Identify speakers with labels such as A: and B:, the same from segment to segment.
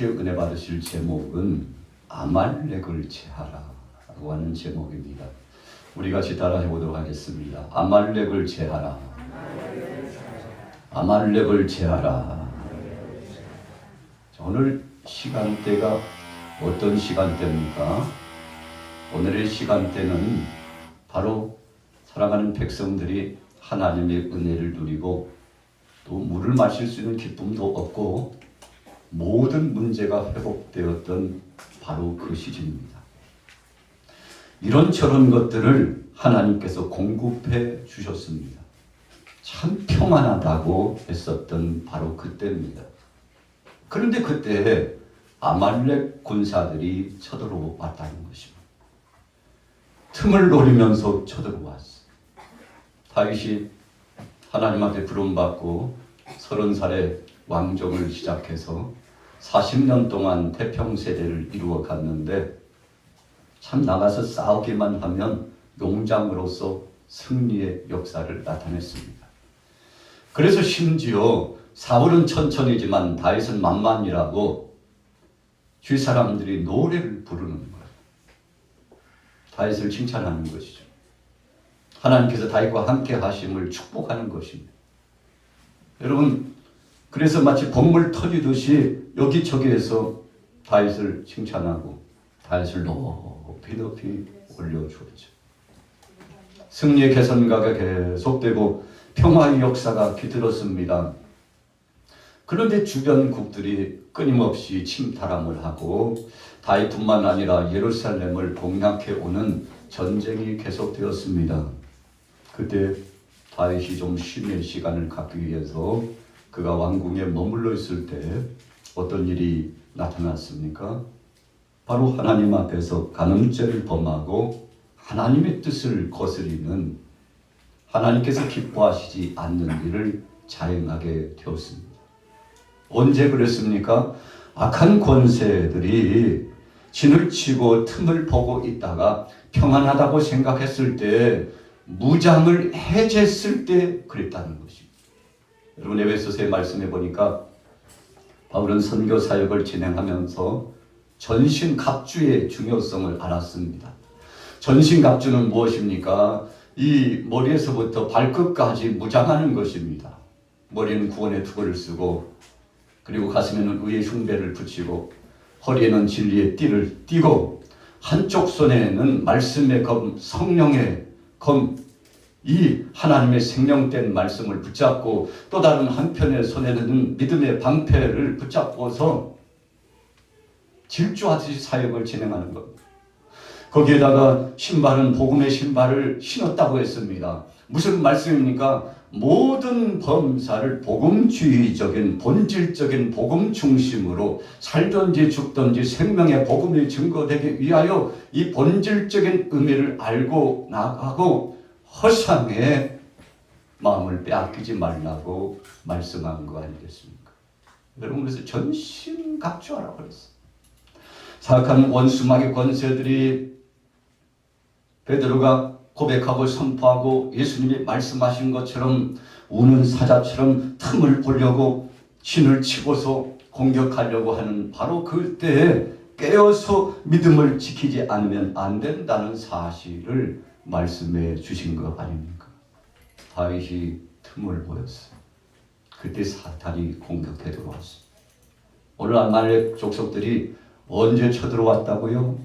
A: 함께 은혜 받으실 제목은 아말렉을 제하라 라고 하는 제목입니다. 우리 같이 따라해 보도록 하겠습니다. 아말렉을 제하라. 아말렉을 제하라. 오늘 시간대가 어떤 시간대입니까? 오늘의 시간대는 바로 사랑하는 백성들이 하나님의 은혜를 누리고 또 물을 마실 수 있는 기쁨도 얻고 모든 문제가 회복되었던 바로 그 시즌입니다. 이런저런 것들을 하나님께서 공급해 주셨습니다. 참 평안하다고 했었던 바로 그때입니다. 그런데 그때 아말렉 군사들이 쳐들어왔다는 것입니다. 틈을 노리면서 쳐들어왔어요. 다윗이 하나님한테 부름받고 30살에 왕정을 시작해서 40년 동안 태평세대를 이루어 갔는데 참 나가서 싸우기만 하면 용장으로서 승리의 역사를 나타냈습니다. 그래서 심지어 사울은 천천히지만 다윗은 만만이라고 주위 사람들이 노래를 부르는 거예요. 다윗을 칭찬하는 것이죠. 하나님께서 다윗과 함께 하심을 축복하는 것입니다. 여러분, 그래서 마치 봇물 터지듯이 여기저기에서 다윗을 칭찬하고 다윗을 높이 높이 올려주었죠. 승리의 개선가가 계속되고 평화의 역사가 깃들었습니다. 그런데 주변국들이 끊임없이 침탈함을 하고 다윗뿐만 아니라 예루살렘을 공략해 오는 전쟁이 계속되었습니다. 그때 다윗이 좀 쉼의 시간을 갖기 위해서 그가 왕궁에 머물러 있을 때 어떤 일이 나타났습니까? 바로 하나님 앞에서 간음죄를 범하고 하나님의 뜻을 거스리는 하나님께서 기뻐하시지 않는 일을 자행하게 되었습니다. 언제 그랬습니까? 악한 권세들이 진을 치고 틈을 보고 있다가 평안하다고 생각했을 때 무장을 해제했을 때 그랬다는 것입니다. 여러분, 에베소서의 말씀해 보니까 바울은 선교 사역을 진행하면서 전신갑주의 중요성을 알았습니다. 전신갑주는 무엇입니까? 이 머리에서부터 발끝까지 무장하는 것입니다. 머리는 구원의 투구를 쓰고 그리고 가슴에는 의의 흉배를 붙이고 허리에는 진리의 띠를 띠고 한쪽 손에는 말씀의 검, 성령의 검, 이 하나님의 생명된 말씀을 붙잡고 또 다른 한편의 손에는 믿음의 방패를 붙잡고서 질주하듯이 사역을 진행하는 겁니다. 거기에다가 신발은 복음의 신발을 신었다고 했습니다. 무슨 말씀입니까? 모든 범사를 복음주의적인 본질적인 복음 중심으로 살든지 죽든지 생명의 복음이 증거되기 위하여 이 본질적인 의미를 알고 나가고 허상의 마음을 빼앗기지 말라고 말씀한 거 아니겠습니까? 여러분, 그래서 전신갑주하라고 그랬어요. 사악한 원수마귀 권세들이 베드로가 고백하고 선포하고 예수님이 말씀하신 것처럼 우는 사자처럼 틈을 보려고 신을 치고서 공격하려고 하는 바로 그때에 깨어서 믿음을 지키지 않으면 안 된다는 사실을 말씀해 주신 것 아닙니까? 다윗이 틈을 보였어요. 그때 사탄이 공격해 들어왔어요. 오늘 아말렉 족속들이 언제 쳐들어왔다고요?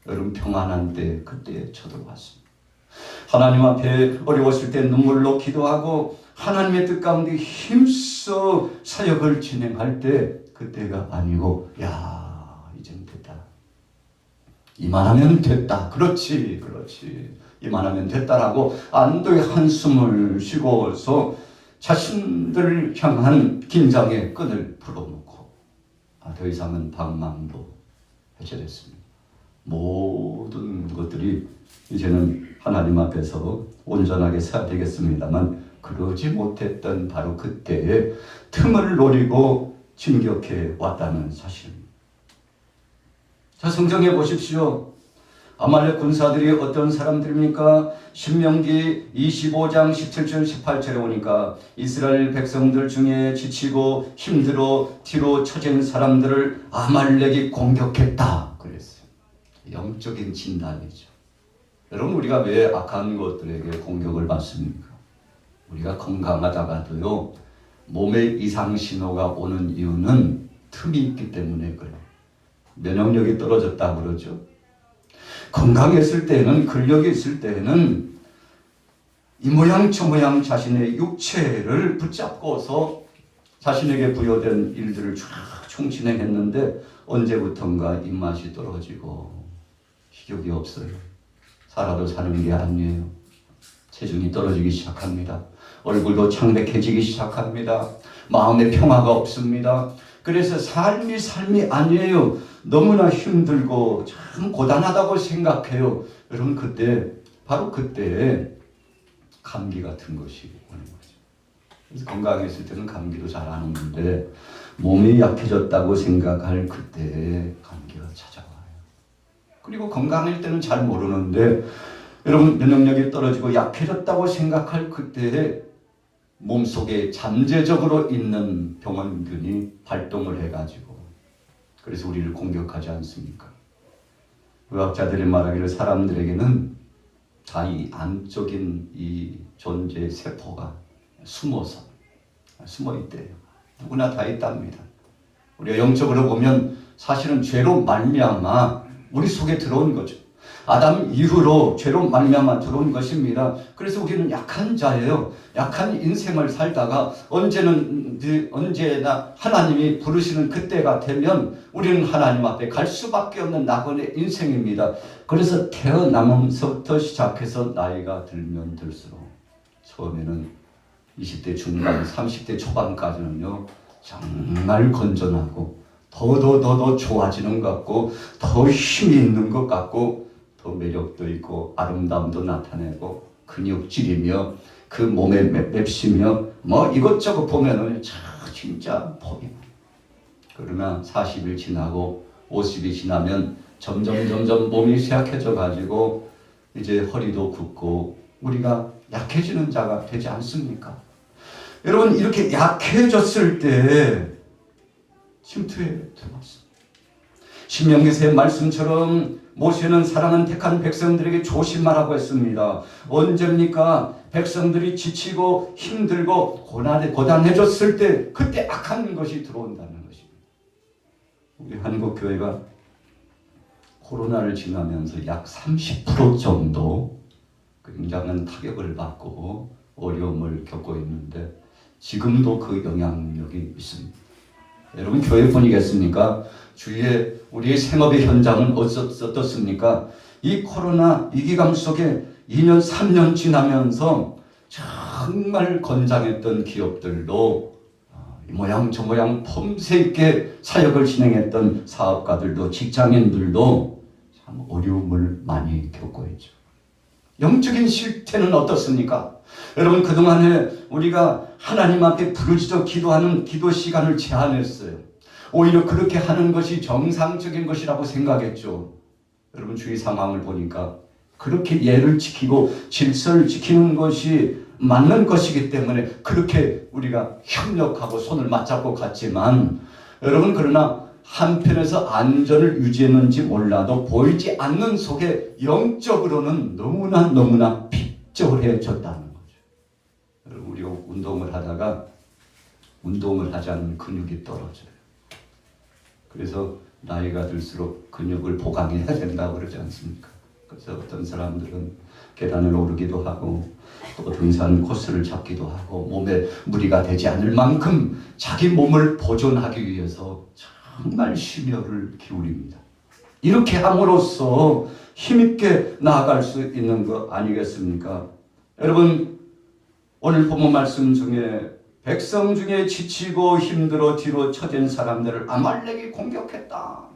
A: 여러분, 평안한 때 그때 쳐들어왔습니다. 하나님 앞에 어려웠을 때 눈물로 기도하고 하나님의 뜻 가운데 힘써 사역을 진행할 때 그때가 아니고 야, 이젠 됐다. 이만하면 됐다. 그렇지. 이만하면 됐다라고 안도의 한숨을 쉬고서 자신들을 향한 긴장의 끈을 풀어놓고 더 이상은 방망도 해제됐습니다. 모든 것들이 이제는 하나님 앞에서 온전하게 서야 되겠습니다만 그러지 못했던 바로 그때의 틈을 노리고 진격해 왔다는 사실입니다. 자, 성경에 보십시오. 아말렉 군사들이 어떤 사람들입니까? 신명기 25장 17절 18절에 오니까 이스라엘 백성들 중에 지치고 힘들어 뒤로 처진 사람들을 아말렉이 공격했다 그랬어요. 영적인 진단이죠. 여러분, 우리가 왜 악한 것들에게 공격을 받습니까? 우리가 건강하다가도요, 몸에 이상 신호가 오는 이유는 틈이 있기 때문에 그래요. 면역력이 떨어졌다고 그러죠. 건강했을 때는, 근력이 있을 때는 이 모양 저 모양 자신의 육체를 붙잡고서 자신에게 부여된 일들을 쫙 총진행했는데 언제부턴가 입맛이 떨어지고 식욕이 없어요. 살아도 사는 게 아니에요. 체중이 떨어지기 시작합니다. 얼굴도 창백해지기 시작합니다. 마음에 평화가 없습니다. 그래서 삶이 아니에요. 너무나 힘들고 참 고단하다고 생각해요. 여러분, 바로 그때 감기 같은 것이 오는 거죠. 그래서 건강했을 때는 감기도 잘 안 오는데 몸이 약해졌다고 생각할 그때 감기가 찾아와요. 그리고 건강할 때는 잘 모르는데 여러분, 면역력이 떨어지고 약해졌다고 생각할 그때에 몸속에 잠재적으로 있는 병원균이 발동을 해가지고 그래서 우리를 공격하지 않습니까? 의학자들이 말하기를 사람들에게는 다 이 안쪽인 이 존재의 세포가 숨어 있대요. 누구나 다 있답니다. 우리가 영적으로 보면 사실은 죄로 말미암아 우리 속에 들어온 거죠. 아담 이후로 죄로 말미암아 들어온 것입니다. 그래서 우리는 약한 자예요. 약한 인생을 살다가 언제나 하나님이 부르시는 그때가 되면 우리는 하나님 앞에 갈 수밖에 없는 낙원의 인생입니다. 그래서 태어나면서부터 시작해서 나이가 들면 들수록 처음에는 20대 중반, 30대 초반까지는요, 정말 건전하고 더 좋아지는 것 같고 더 힘이 있는 것 같고 더 매력도 있고 아름다움도 나타내고 근육질이며 그 몸에 맵시며 뭐 이것저것 보면은 진짜 보여. 그러나 40일 지나고 50이 지나면 점점 몸이 쇠약해져 가지고 이제 허리도 굽고 우리가 약해지는 자가 되지 않습니까? 여러분, 이렇게 약해졌을 때 침투에 들어갔습니다. 신명기서의 말씀처럼 모세는 사랑하는 택한 백성들에게 조심하라고 했습니다. 언제입니까? 백성들이 지치고 힘들고 고단해졌을 때 그때 악한 것이 들어온다는 것입니다. 우리 한국교회가 코로나를 지나면서 약 30% 정도 굉장한 타격을 받고 어려움을 겪고 있는데 지금도 그 영향력이 있습니다. 여러분, 교회뿐이겠습니까? 주위에 우리의 생업의 현장은 어떻습니까? 이 코로나 위기감 속에 2년, 3년 지나면서 정말 건장했던 기업들도 이 모양 저 모양 폼새 있게 사역을 진행했던 사업가들도 직장인들도 참 어려움을 많이 겪고 있죠. 영적인 실태는 어떻습니까? 여러분, 그동안에 우리가 하나님 앞에 부르짖어 기도하는 기도 시간을 제한했어요. 오히려 그렇게 하는 것이 정상적인 것이라고 생각했죠. 여러분, 주위 상황을 보니까 그렇게 예를 지키고 질서를 지키는 것이 맞는 것이기 때문에 그렇게 우리가 협력하고 손을 맞잡고 갔지만 여러분, 그러나 한편에서 안전을 유지했는지 몰라도 보이지 않는 속에 영적으로는 너무나 핍절해졌다는 거죠. 여러분, 우리가 운동을 하다가 운동을 하지 않으면 근육이 떨어져요. 그래서 나이가 들수록 근육을 보강해야 된다고 그러지 않습니까? 그래서 어떤 사람들은 계단을 오르기도 하고 또 등산 코스를 잡기도 하고 몸에 무리가 되지 않을 만큼 자기 몸을 보존하기 위해서 정말 심혈을 기울입니다. 이렇게 함으로써 힘있게 나아갈 수 있는 것 아니겠습니까? 여러분, 오늘 본문 말씀 중에 백성 중에 지치고 힘들어 뒤로 처진 사람들을 아말렉이 공격했다.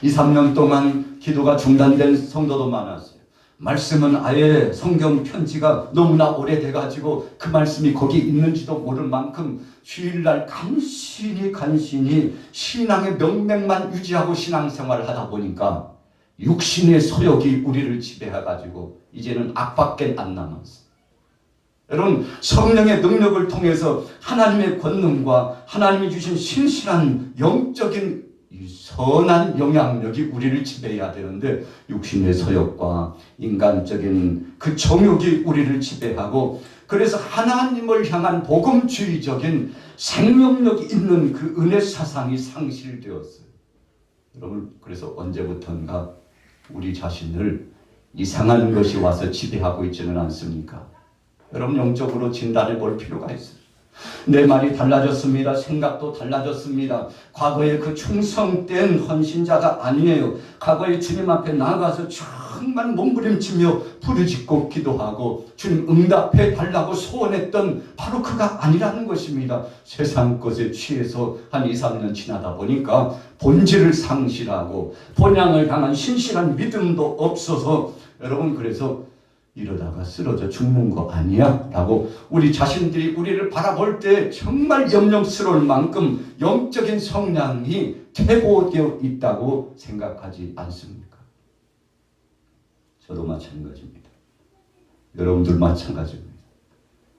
A: 2, 3년 동안 기도가 중단된 성도도 많았어요. 말씀은 아예 성경 편지가 너무나 오래돼가지고 그 말씀이 거기 있는지도 모를 만큼 주일날 간신히 신앙의 명맥만 유지하고 신앙생활을 하다 보니까 육신의 소욕이 우리를 지배해가지고 이제는 악밖에 안 남았어. 여러분, 성령의 능력을 통해서 하나님의 권능과 하나님이 주신 신실한 영적인 선한 영향력이 우리를 지배해야 되는데, 육신의 소욕과 인간적인 그 정욕이 우리를 지배하고, 그래서 하나님을 향한 복음주의적인 생명력이 있는 그 은혜 사상이 상실되었어요. 여러분, 그래서 언제부턴가 우리 자신을 이상한 것이 와서 지배하고 있지는 않습니까? 여러분, 영적으로 진단해 볼 필요가 있어요. 내 말이 달라졌습니다. 생각도 달라졌습니다. 과거에 그 충성된 헌신자가 아니에요. 과거에 주님 앞에 나가서 정말 몸부림치며 부르짖고 기도하고 주님 응답해 달라고 소원했던 바로 그가 아니라는 것입니다. 세상 것에 취해서 한 2, 3년 지나다 보니까 본질을 상실하고 본향을 향한 신실한 믿음도 없어서, 여러분, 그래서 이러다가 쓰러져 죽는 거 아니야? 라고 우리 자신들이 우리를 바라볼 때 정말 염려스러울 만큼 영적인 성량이 퇴보되어 있다고 생각하지 않습니까? 저도 마찬가지입니다. 여러분들 마찬가지입니다.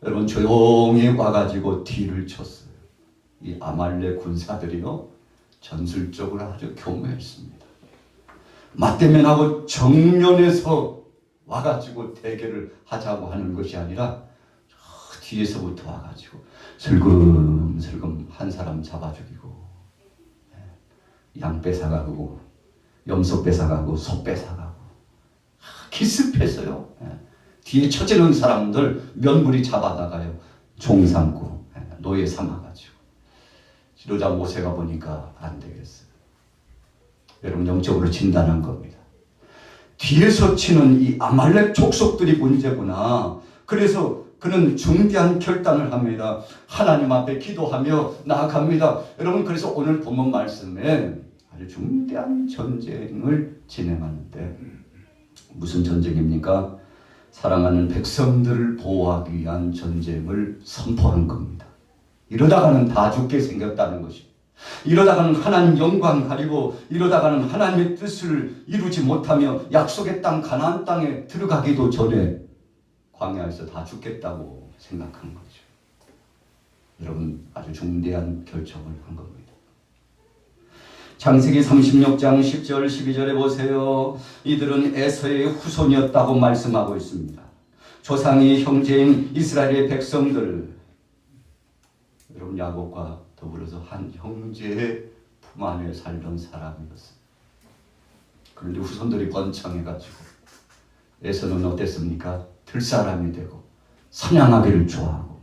A: 여러분, 조용히 와가지고 뒤를 쳤어요. 이 아말렉 군사들이요, 전술적으로 아주 교묘했습니다. 맞대면하고 정면에서 와가지고 대결을 하자고 하는 것이 아니라 뒤에서부터 와가지고 슬금슬금 한 사람 잡아 죽이고, 양 뺏어가고 염소 뺏어가고 소 뺏어가고 기습해서요. 뒤에 쳐지는 사람들 면물이 잡아다가요 종 삼고 노예 삼아가지고, 지도자 모세가 보니까 안 되겠어요. 여러분, 영적으로 진단한 겁니다. 뒤에서 치는 이 아말렉 족속들이 문제구나. 그래서 그는 중대한 결단을 합니다. 하나님 앞에 기도하며 나아갑니다. 여러분, 그래서 오늘 본문 말씀에 아주 중대한 전쟁을 진행하는데, 무슨 전쟁입니까? 사랑하는 백성들을 보호하기 위한 전쟁을 선포한 겁니다. 이러다가는 다 죽게 생겼다는 것입니다. 이러다가는 하나님 영광 가리고, 이러다가는 하나님의 뜻을 이루지 못하며 약속의 땅 가나안 땅에 들어가기도 전에 광야에서 다 죽겠다고 생각한 거죠. 여러분, 아주 중대한 결정을 한 겁니다. 창세기 36장 10절 12절에 보세요. 이들은 에서의 후손이었다고 말씀하고 있습니다. 조상이 형제인 이스라엘의 백성들, 여러분, 야곱과 더불어서 한 형제의 품 안에 살던 사람이었어요. 그런데 후손들이 번창해가지고 에서는 어땠습니까? 들사람이 되고 사냥하기를 좋아하고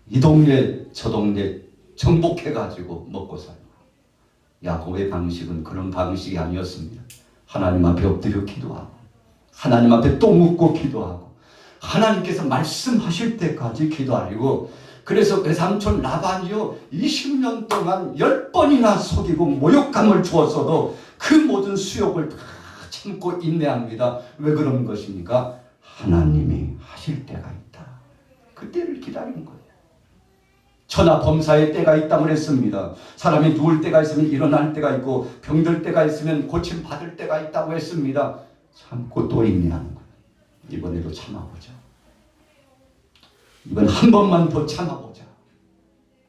A: 이 동네 저 동네 정복해가지고 먹고 살고, 야곱의 방식은 그런 방식이 아니었습니다. 하나님 앞에 엎드려 기도하고 하나님 앞에 또 묻고 기도하고 하나님께서 말씀하실 때까지 기도하려고, 그래서 외삼촌 라반이요 20년 동안 10번이나 속이고 모욕감을 주었어도 그 모든 수욕을 다 참고 인내합니다. 왜 그런 것입니까? 하나님이 하실 때가 있다. 그 때를 기다린 거예요. 천하 범사의 때가 있다고 했습니다. 사람이 누울 때가 있으면 일어날 때가 있고 병들 때가 있으면 고침 받을 때가 있다고 했습니다. 참고 또 인내하는 거예요. 이번에도 참아보자. 이번 한 번만 더 참아보자.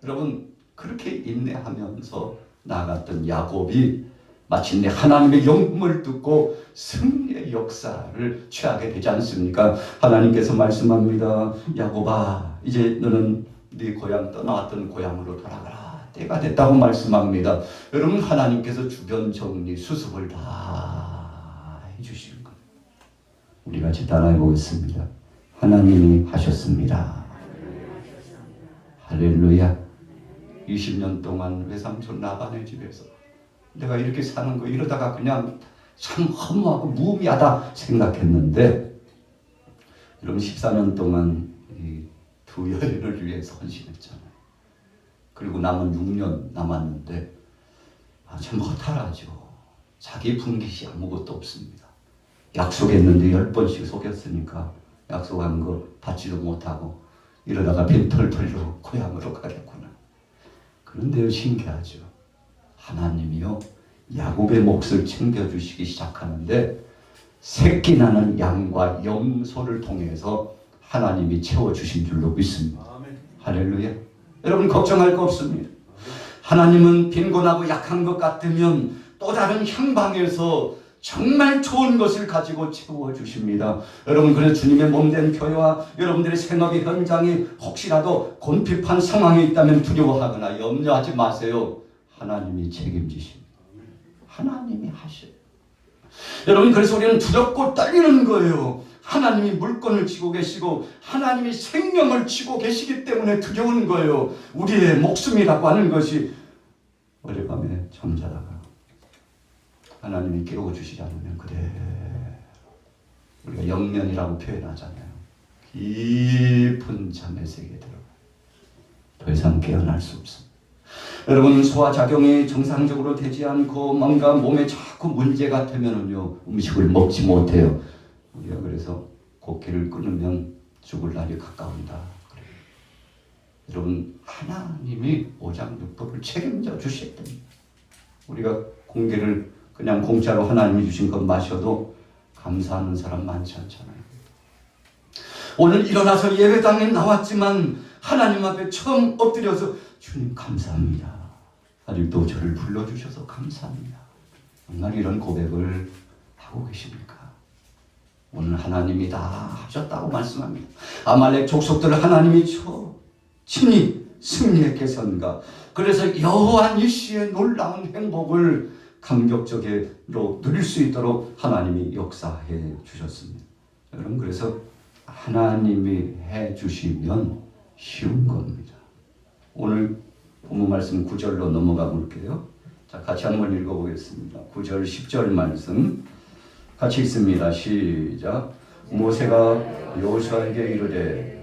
A: 여러분, 그렇게 인내하면서 나아갔던 야곱이 마침내 하나님의 영음을 듣고 승리의 역사를 취하게 되지 않습니까? 하나님께서 말씀합니다. 야곱아, 이제 너는 네 고향 떠나왔던 고향으로 돌아가라. 때가 됐다고 말씀합니다. 여러분, 하나님께서 주변 정리, 수습을 다 해주시는 거예요. 우리 같이 따라해 보겠습니다. 하나님이 하셨습니다. 할렐루야. 20년 동안 외삼촌 라반의 집에서 내가 이렇게 사는 거 이러다가 그냥 참 허무하고 무의미하다 생각했는데, 여러분, 14년 동안 이 두 여인을 위해서 헌신했잖아요. 그리고 남은 6년 남았는데 참 허탈하죠. 자기 분깃이 아무것도 없습니다. 약속했는데 10번씩 속였으니까 약속한 거 받지도 못하고 이러다가 빈털 털로 고향으로 가겠구나. 그런데요, 신기하죠. 하나님이요 야곱의 몫을 챙겨주시기 시작하는데 새끼 나는 양과 염소를 통해서 하나님이 채워주신 줄로 믿습니다. 할렐루야. 여러분 걱정할 거 없습니다. 하나님은 빈곤하고 약한 것 같으면 또 다른 향방에서 정말 좋은 것을 가지고 채워주십니다. 여러분 그래서 주님의 몸된 교회와 여러분들의 생업의 현장이 혹시라도 곤핍한 상황에 있다면 두려워하거나 염려하지 마세요. 하나님이 책임지십니다. 하나님이 하셔요. 여러분 그래서 우리는 두렵고 떨리는 거예요. 하나님이 물건을 쥐고 계시고 하나님이 생명을 쥐고 계시기 때문에 두려운 거예요. 우리의 목숨이라고 하는 것이 어젯밤에 잠자다가 하나님이 깨워주시지 않으면 그래 우리가 영면이라고 표현하잖아요. 깊은 잠의 세계에 들어가 더 이상 깨어날 수 없습니다. 여러분 소화작용이 정상적으로 되지 않고 뭔가 몸에 자꾸 문제가 되면은요 음식을 먹지 못해요. 우리가 그래서 곡기를 끊으면 죽을 날이 가까운다. 그래요. 여러분 하나님이 오장육부를 책임져 주셔야 됩니다. 우리가 공기를 그냥 공짜로 하나님이 주신 것 마셔도 감사하는 사람 많지 않잖아요. 오늘 일어나서 예배당에 나왔지만 하나님 앞에 처음 엎드려서 주님 감사합니다. 아직도 저를 불러주셔서 감사합니다. 정말 이런 고백을 하고 계십니까? 오늘 하나님이 다 하셨다고 말씀합니다. 아말렉 족속들을 하나님이 친히 승리했겠선가. 그래서 여호와 니시의 놀라운 행복을 감격적으로 누릴 수 있도록 하나님이 역사해 주셨습니다. 여러분 그래서 하나님이 해 주시면 쉬운 겁니다. 오늘 본문 말씀 9절로 넘어가 볼게요. 자, 같이 한번 읽어보겠습니다. 9절 10절 말씀 같이 읽습니다. 시작. 모세가 여호수아에게 이르되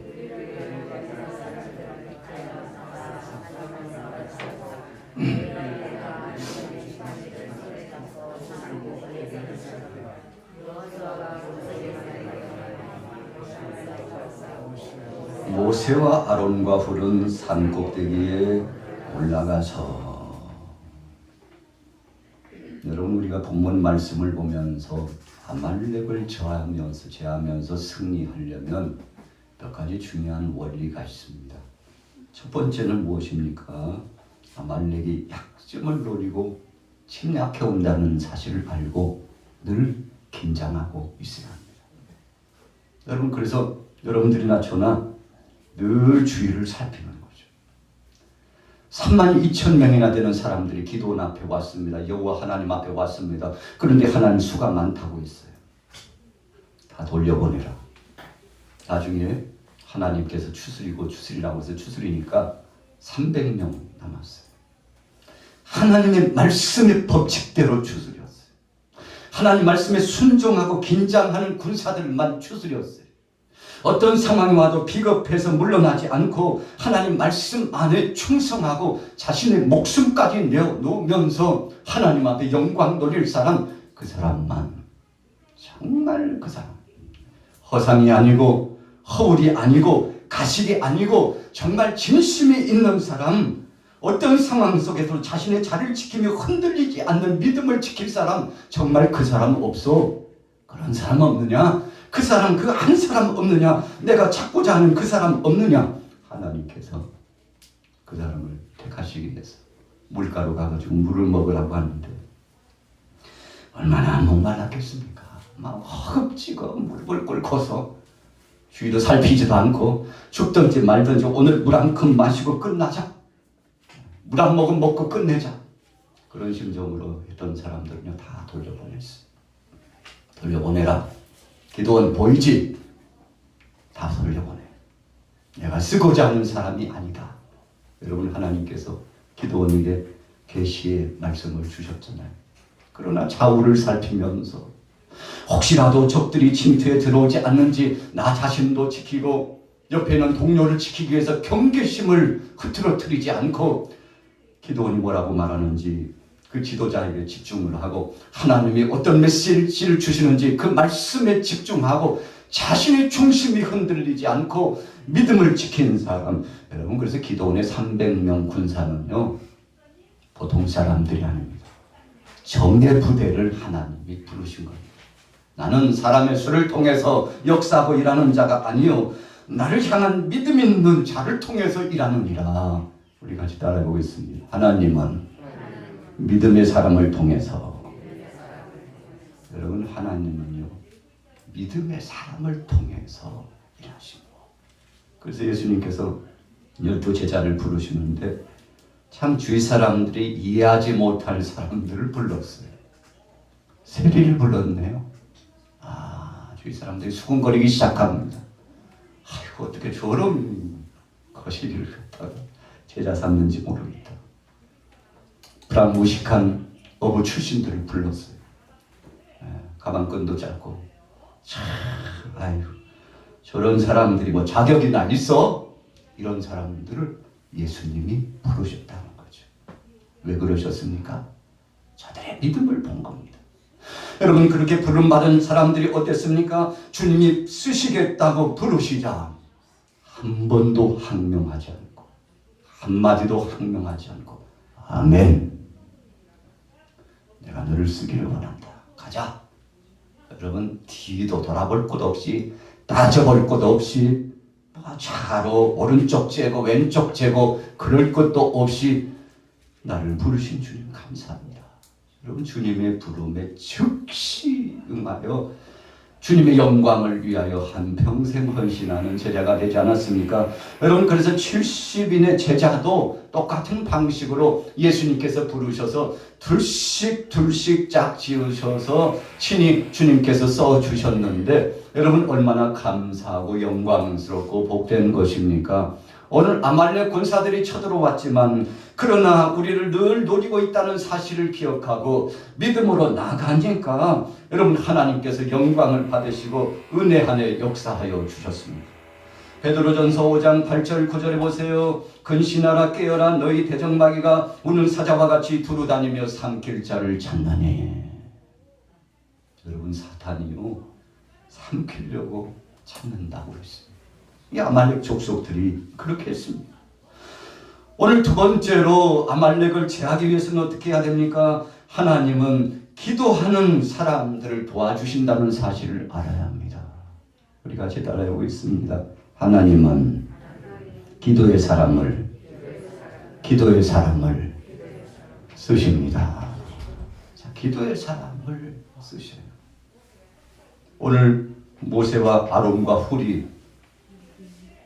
A: 모세와 아론과 훌은 산 꼭대기에 올라가서 여러분 우리가 본문 말씀을 보면서 아말렉을 제하면서 승리하려면 몇 가지 중요한 원리가 있습니다. 첫 번째는 무엇입니까? 아말렉이 약점을 노리고 침략해 온다는 사실을 알고 늘 긴장하고 있어야 합니다. 여러분 그래서 여러분들이나 저나 늘 주위를 살피는 거죠. 32,000명이나 되는 사람들이 기도원 앞에 왔습니다. 여호와 하나님 앞에 왔습니다. 그런데 하나님 수가 많다고 했어요. 다 돌려보내라. 나중에 하나님께서 추스리라고 해서 추스리니까 300명 남았어요. 하나님의 말씀의 법칙대로 추스렸어요. 하나님 말씀에 순종하고 긴장하는 군사들만 추스렸어요. 어떤 상황이 와도 비겁해서 물러나지 않고 하나님 말씀 안에 충성하고 자신의 목숨까지 내어놓으면서 하나님 앞에 영광 돌릴 사람, 그 사람만, 정말 그 사람, 허상이 아니고 허울이 아니고 가식이 아니고 정말 진심이 있는 사람, 어떤 상황 속에서 자신의 자리를 지키며 흔들리지 않는 믿음을 지킬 사람, 정말 그 사람 없어? 그런 사람 없느냐? 그 사람, 그 한 사람 없느냐? 내가 찾고자 하는 그 사람 없느냐? 하나님께서 그 사람을 택하시기 위해서 물가로 가가지고 물을 먹으라고 하는데 얼마나 목말랐겠습니까? 막 허겁지겁 무릎을 꿇고서 주위도 살피지도 않고 죽든지 말든지 오늘 물 한 컵 마시고 끝나자. 물 한 모금 먹고 끝내자. 그런 심정으로 했던 사람들은요 다 돌려보냈어요. 돌려보내라. 기도원 보이지? 다 돌려보내. 내가 쓰고자 하는 사람이 아니다. 여러분 하나님께서 기도원에게 계시의 말씀을 주셨잖아요. 그러나 좌우를 살피면서 혹시라도 적들이 침투에 들어오지 않는지 나 자신도 지키고 옆에 있는 동료를 지키기 위해서 경계심을 흐트러뜨리지 않고 기도원이 뭐라고 말하는지 그 지도자에게 집중을 하고 하나님이 어떤 메시지를 주시는지 그 말씀에 집중하고 자신의 중심이 흔들리지 않고 믿음을 지킨 사람. 여러분 그래서 기도원의 300명 군사는요 보통 사람들이 아닙니다. 정예 부대를 하나님이 부르신 겁니다. 나는 사람의 수를 통해서 역사하고 일하는 자가 아니요 나를 향한 믿음 있는 자를 통해서 일하느니라. 우리 같이 따라해 보겠습니다. 하나님은 믿음의 사람을 통해서, 여러분 하나님은요 믿음의 사람을 통해서 일하시고, 그래서 예수님께서 12제자를 부르시는데 참 주위 사람들이 이해하지 못할 사람들을 불렀어요. 세리를 불렀네요. 주위 사람들이 수군거리기 시작합니다. 아이고 어떻게 저런 거시기를 갖다가 제자 삼는지 모르겠다. 불안무식한 어부 출신들을 불렀어요. 가방끈도 짧고 참 아이고 저런 사람들이 뭐 자격이나 있어? 이런 사람들을 예수님이 부르셨다는 거죠. 왜 그러셨습니까? 저들의 믿음을 본 겁니다. 여러분 그렇게 부름받은 사람들이 어땠습니까? 주님이 쓰시겠다고 부르시자 한 번도 항명하지 않고 한마디도 항명하지 않고 아멘 내가 너를 쓰기를 원한다. 가자. 여러분 뒤도 돌아볼 것 없이 따져볼 것 없이 차로 오른쪽 재고 왼쪽 재고 그럴 것도 없이 나를 부르신 주님 감사합니다. 여러분 주님의 부름에 즉시 응하여 주님의 영광을 위하여 한평생 헌신하는 제자가 되지 않았습니까? 여러분 그래서 70인의 제자도 똑같은 방식으로 예수님께서 부르셔서 둘씩 짝 지으셔서 친히 주님께서 써주셨는데 여러분 얼마나 감사하고 영광스럽고 복된 것입니까? 오늘 아말렉 군사들이 쳐들어왔지만 그러나 우리를 늘 노리고 있다는 사실을 기억하고 믿음으로 나가니까 여러분 하나님께서 영광을 받으시고 은혜 안에 역사하여 주셨습니다. 베드로전서 5장 8절 9절에 보세요. 근신하라 깨어라 너희 대적마귀가 우는 사자와 같이 두루다니며 삼킬 자를 찾나니. 여러분 사탄이요 삼키려고 찾는다고 했습니다. 이 아말렉 족속들이 그렇게 했습니다. 오늘 두 번째로 아말렉을 제하기 위해서는 어떻게 해야 됩니까? 하나님은 기도하는 사람들을 도와주신다는 사실을 알아야 합니다. 우리 같이 따라해 보겠습니다. 하나님은 기도의 사람을 쓰십니다. 자, 기도의 사람을 쓰셔요. 오늘 모세와 아론과 훌이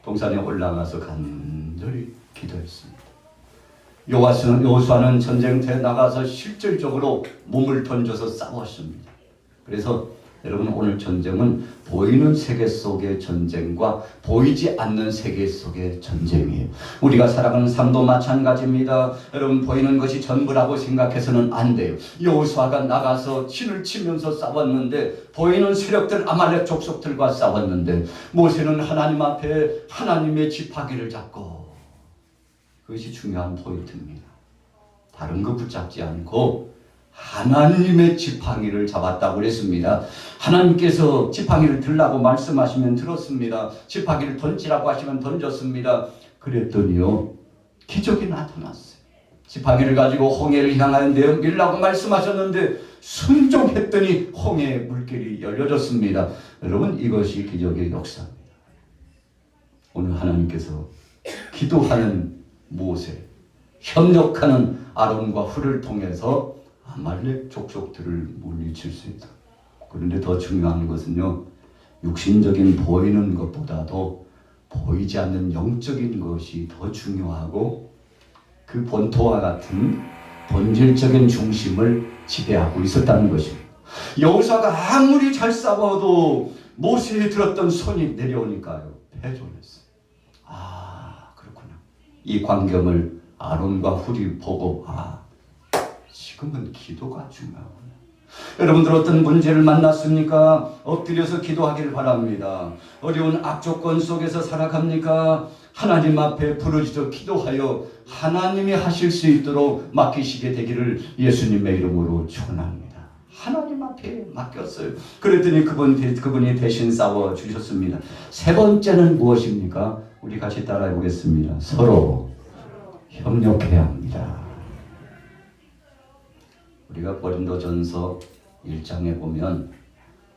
A: 동산에 올라가서 간절히 기도했습니다. 여호수아는 전쟁터에 나가서 실질적으로 몸을 던져서 싸웠습니다. 그래서 여러분 오늘 전쟁은 보이는 세계 속의 전쟁과 보이지 않는 세계 속의 전쟁이에요. 우리가 살아가는 삶도 마찬가지입니다. 여러분 보이는 것이 전부라고 생각해서는 안 돼요. 여호수아가 나가서 신을 치면서 싸웠는데 보이는 세력들 아말렉 족속들과 싸웠는데 모세는 하나님 앞에 하나님의 지팡이를 잡고, 그것이 중요한 포인트입니다. 다른 거 붙잡지 않고 하나님의 지팡이를 잡았다고 그랬습니다. 하나님께서 지팡이를 들라고 말씀하시면 들었습니다. 지팡이를 던지라고 하시면 던졌습니다. 그랬더니요 기적이 나타났어요. 지팡이를 가지고 홍해를 향하여 내밀라고 말씀하셨는데 순종했더니 홍해의 물길이 열려졌습니다. 여러분 이것이 기적의 역사입니다. 오늘 하나님께서 기도하는 모세, 협력하는 아론과 훌을 통해서 아말렉 족속들을 물리칠 수 있다. 그런데 더 중요한 것은요, 육신적인 보이는 것보다도 보이지 않는 영적인 것이 더 중요하고 그 본토와 같은 본질적인 중심을 지배하고 있었다는 것입니다. 여호수아가 아무리 잘 싸워도 모세에 들었던 손이 내려오니까요 패존했어요. 그렇구나. 이 광경을 아론과 훌이 보고 지금은 기도가 중요하구나. 여러분들 어떤 문제를 만났습니까? 엎드려서 기도하기를 바랍니다. 어려운 악조건 속에서 살아갑니까? 하나님 앞에 부르짖어 기도하여 하나님이 하실 수 있도록 맡기시게 되기를 예수님의 이름으로 축원합니다. 하나님 앞에 맡겼어요. 그랬더니 그분이 대신 싸워 주셨습니다. 세 번째는 무엇입니까? 우리 같이 따라해 보겠습니다. 서로 협력해야 합니다. 우리가 고린도전서 1장에 보면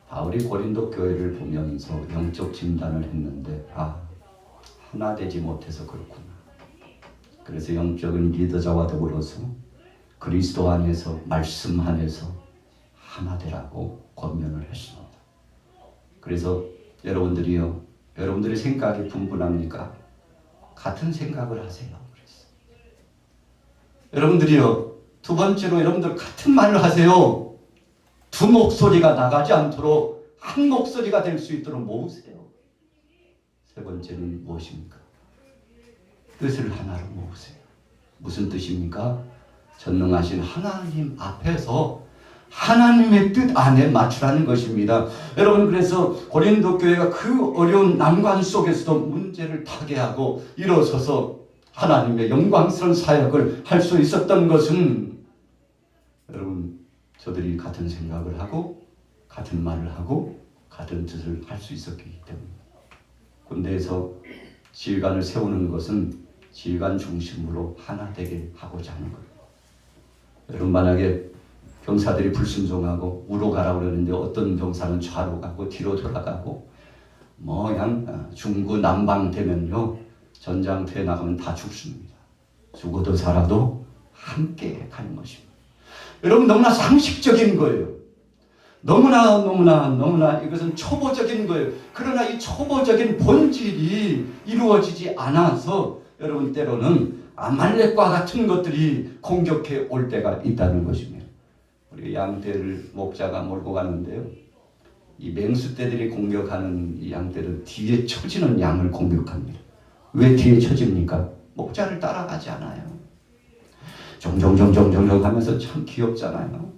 A: 바울이 고린도 교회를 보면서 영적 진단을 했는데 하나 되지 못해서 그렇구나. 그래서 영적인 리더자와 더불어서 그리스도 안에서 말씀 안에서 하나 되라고 권면을 했습니다. 그래서 여러분들의 생각이 분분합니까? 같은 생각을 하세요. 그래서 여러분들이요, 두 번째로 여러분들 같은 말을 하세요. 두 목소리가 나가지 않도록 한 목소리가 될 수 있도록 모으세요. 세 번째는 무엇입니까? 뜻을 하나로 모으세요. 무슨 뜻입니까? 전능하신 하나님 앞에서 하나님의 뜻 안에 맞추라는 것입니다. 여러분, 그래서 고린도 교회가 그 어려운 난관 속에서도 문제를 타개하고 일어서서 하나님의 영광스러운 사역을 할 수 있었던 것은 여러분, 저들이 같은 생각을 하고 같은 말을 하고 같은 뜻을 할 수 있었기 때문입니다. 군대에서 지휘관을 세우는 것은 지휘관 중심으로 하나 되게 하고자 하는 거예요. 여러분, 만약에 병사들이 불순종하고 우로 가라고 그러는데 어떤 병사는 좌로 가고 뒤로 돌아가고 그냥 중구 난방 되면요, 전장터에 나가면 다 죽습니다. 죽어도 살아도 함께 가는 것입니다. 여러분, 너무나 상식적인 거예요. 너무나 이것은 초보적인 거예요. 그러나 이 초보적인 본질이 이루어지지 않아서 여러분, 때로는 아말렉과 같은 것들이 공격해 올 때가 있다는 것입니다. 우리 양떼를 목자가 몰고 가는데요, 이 맹수떼들이 공격하는 이 양떼는 뒤에 처지는 양을 공격합니다. 왜 뒤에 처집니까? 목자를 따라가지 않아요. 정정정정정 하면서 참 귀엽잖아요.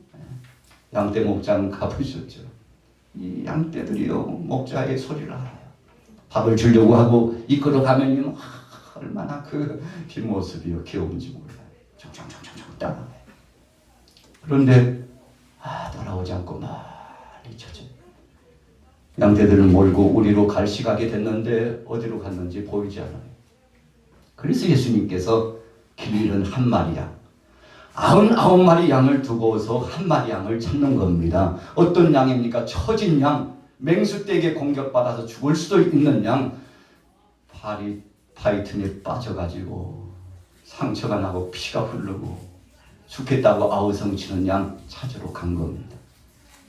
A: 양떼 목장 가보셨죠? 이 양떼들이요, 목자의 소리를 알아요. 밥을 주려고 하고 이끌어가면요, 얼마나 그 뒷모습이요 귀여운지 몰라요. 정정정정 따라가요. 그런데 따라오지 않고 멀리 쳐져. 양떼들을 몰고 우리로 갈 시각이 됐는데 어디로 갔는지 보이지 않아요. 그래서 예수님께서 길 잃은 한 마리 양, 99마리 양을 두고서 한 마리 양을 찾는 겁니다. 어떤 양입니까? 처진 양, 맹수떼에게 공격받아서 죽을 수도 있는 양, 바위 틈에 빠져가지고 상처가 나고 피가 흐르고 죽겠다고 아우성치는 양 찾으러 간 겁니다.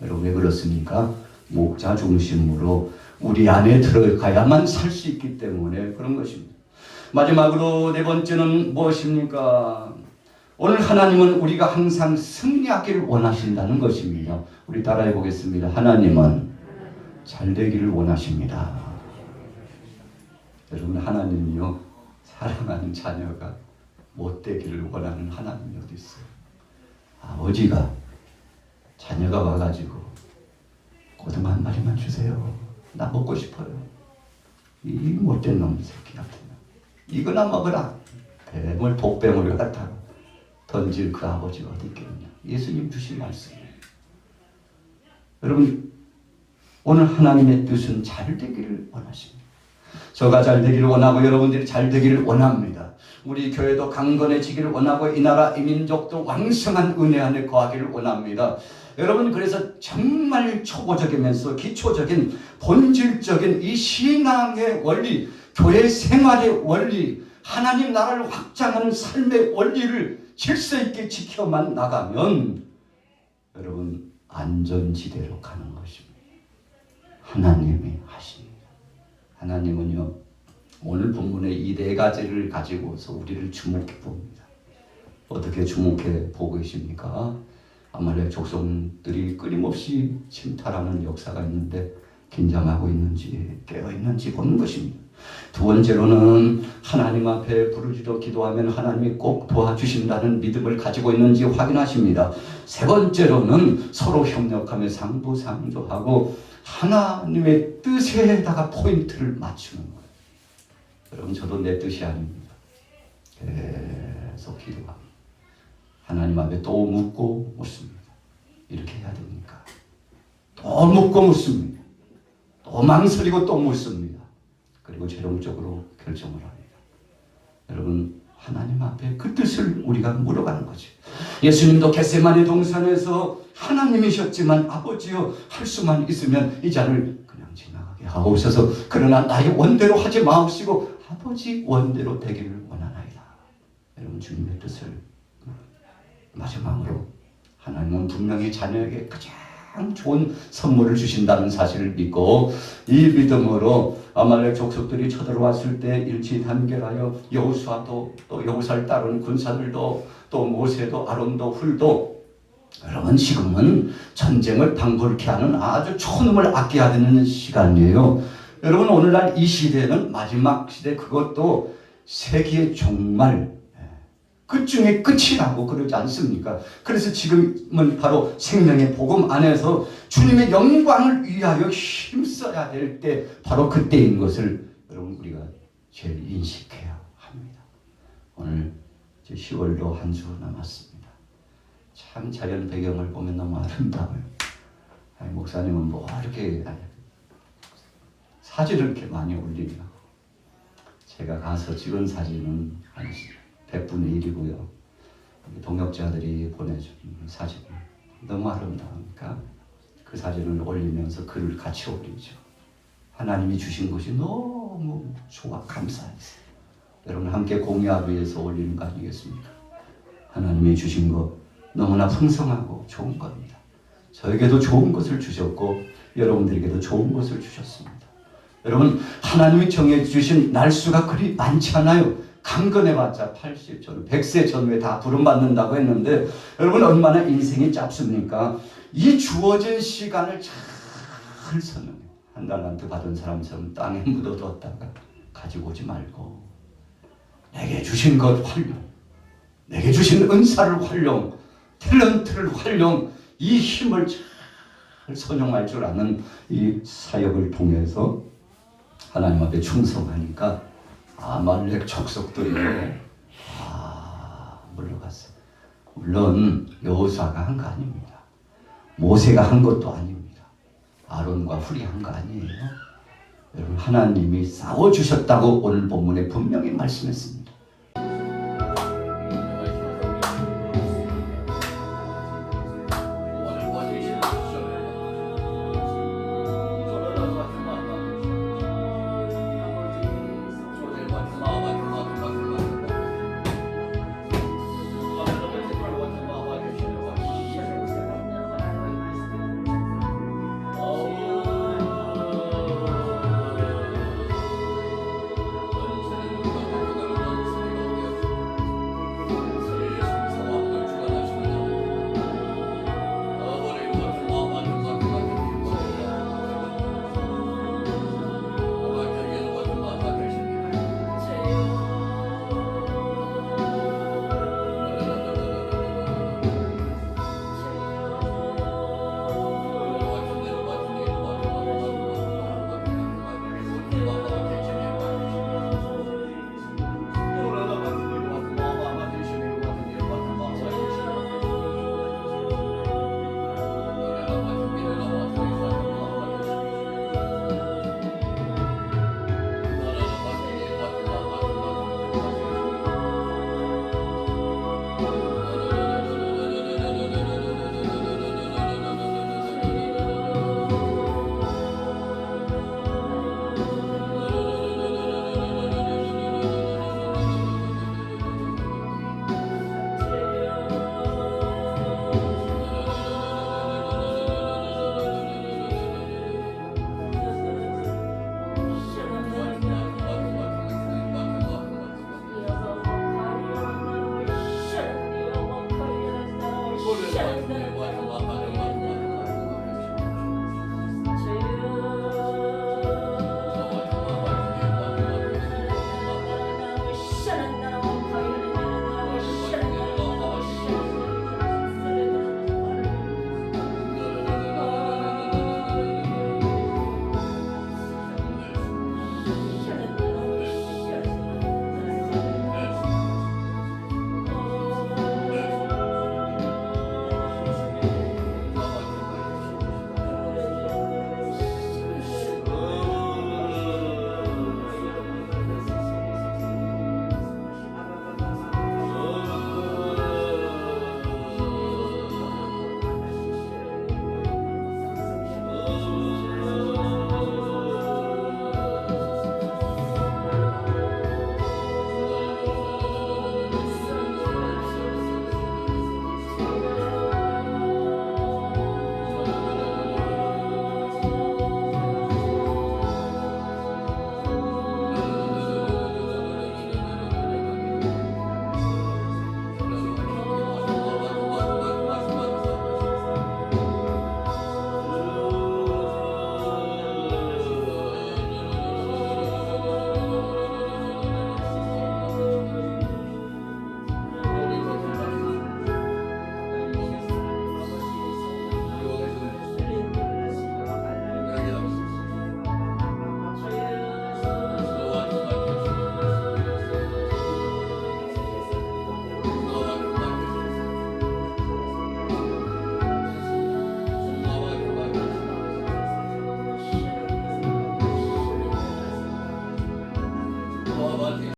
A: 여러분, 왜 그렇습니까? 목자 중심으로 우리 안에 들어가야만 살 수 있기 때문에 그런 것입니다. 마지막으로 네 번째는 무엇입니까? 오늘 하나님은 우리가 항상 승리하기를 원하신다는 것입니다. 우리 따라해 보겠습니다. 하나님은 잘 되기를 원하십니다. 여러분, 하나님이요, 사랑하는 자녀가 못 되기를 원하는 하나님이 어디 있어요? 아버지가 자녀가 와가지고 고등어 한 마리만 주세요. 나 먹고 싶어요. 이 못된 놈 새끼 같은 놈. 이거나 먹어라. 뱀을 독뱀을 갖다가 던질 그 아버지가 어디 있겠느냐. 예수님 주신 말씀이에요. 여러분, 오늘 하나님의 뜻은 잘 되기를 원하십니다. 저가 잘 되기를 원하고 여러분들이 잘 되기를 원합니다. 우리 교회도 강건해지기를 원하고 이 나라 이 민족도 왕성한 은혜 안에 거하기를 원합니다. 여러분, 그래서 정말 초보적이면서 기초적인 본질적인 이 신앙의 원리, 교회 생활의 원리, 하나님 나라를 확장하는 삶의 원리를 질서 있게 지켜만 나가면 여러분, 안전지대로 가는 것입니다. 하나님이 하십니다. 하나님은요, 오늘 본문의 이 네 가지를 가지고서 우리를 주목해 봅니다. 어떻게 주목해 보고 계십니까? 아말렉 족속들이 끊임없이 침탈하는 역사가 있는데 긴장하고 있는지 깨어 있는지 보는 것입니다. 두 번째로는 하나님 앞에 부르짖어 기도하면 하나님이 꼭 도와주신다는 믿음을 가지고 있는지 확인하십니다. 세 번째로는 서로 협력하며 상부상조하고 하나님의 뜻에다가 포인트를 맞추는 거예요. 여러분, 저도 내 뜻이 아닙니다. 계속 기도합니다. 하나님 앞에 또 묻고 묻습니다. 이렇게 해야 됩니까? 또 묻고 묻습니다. 또 망설이고 또 묻습니다. 그리고 최종적으로 결정을 합니다. 여러분, 하나님 앞에 그 뜻을 우리가 물어가는 거죠. 예수님도 겟세마네 동산에서 하나님이셨지만 아버지여 할 수만 있으면 이 잔을 그냥 지나가게 하옵소서. 그러나 나의 원대로 하지 마옵시고 아버지 원대로 되기를 원하나이다. 여러분, 주님의 뜻을 마지막으로 하나님은 분명히 자녀에게 가장 좋은 선물을 주신다는 사실을 믿고 이 믿음으로 아말렉 족속들이 쳐들어왔을 때 일치단결하여 여호수아도 또 여호수아를 따르는 군사들도 또 모세도 아론도 훌도 여러분 지금은 전쟁을 방불케 하는 아주 초놈을 아껴야 되는 시간이에요. 여러분 오늘날 이 시대는 마지막 시대 그것도 세기의 종말 끝중에 끝이라고 그러지 않습니까? 그래서 지금은 바로 생명의 복음 안에서 주님의 영광을 위하여 힘써야 될 때 바로 그때인 것을 여러분 우리가 제일 인식해야 합니다. 오늘 10월도 한 주 남았습니다. 참 자연 배경을 보면 너무 아름다워요. 아니, 목사님은 뭐 이렇게 사진을 이렇게 많이 올리냐고. 제가 가서 찍은 사진은 한 100분의 1이고요. 동역자들이 보내준 사진 너무 아름다우니까 그 사진을 올리면서 글을 같이 올리죠. 하나님이 주신 것이 너무 좋아 감사해요. 여러분 함께 공유하기 위해서 올리는 거 아니겠습니까? 하나님이 주신 것 너무나 풍성하고 좋은 겁니다. 저에게도 좋은 것을 주셨고 여러분들에게도 좋은 것을 주셨습니다. 여러분 하나님이 정해주신 날수가 그리 많지 않아요. 강건해봤자 80전, 100세 전후에 다 부름받는다고 했는데 여러분 얼마나 인생이 짧습니까? 이 주어진 시간을 잘 선언해. 한 달란트 받은 사람처럼 땅에 묻어뒀다가 가지고 오지 말고 내게 주신 것 활용, 내게 주신 은사를 활용, 탤런트를 활용, 이 힘을 잘 선용할 줄 아는 이 사역을 통해서 하나님 앞에 충성하니까 아말렉 족속들이 물러갔어. 물론 여호수아가 한 거 아닙니다. 모세가 한 것도 아닙니다. 아론과 훌이 한 거 아니에요. 여러분 하나님이 싸워주셨다고 오늘 본문에 분명히 말씀했습니다.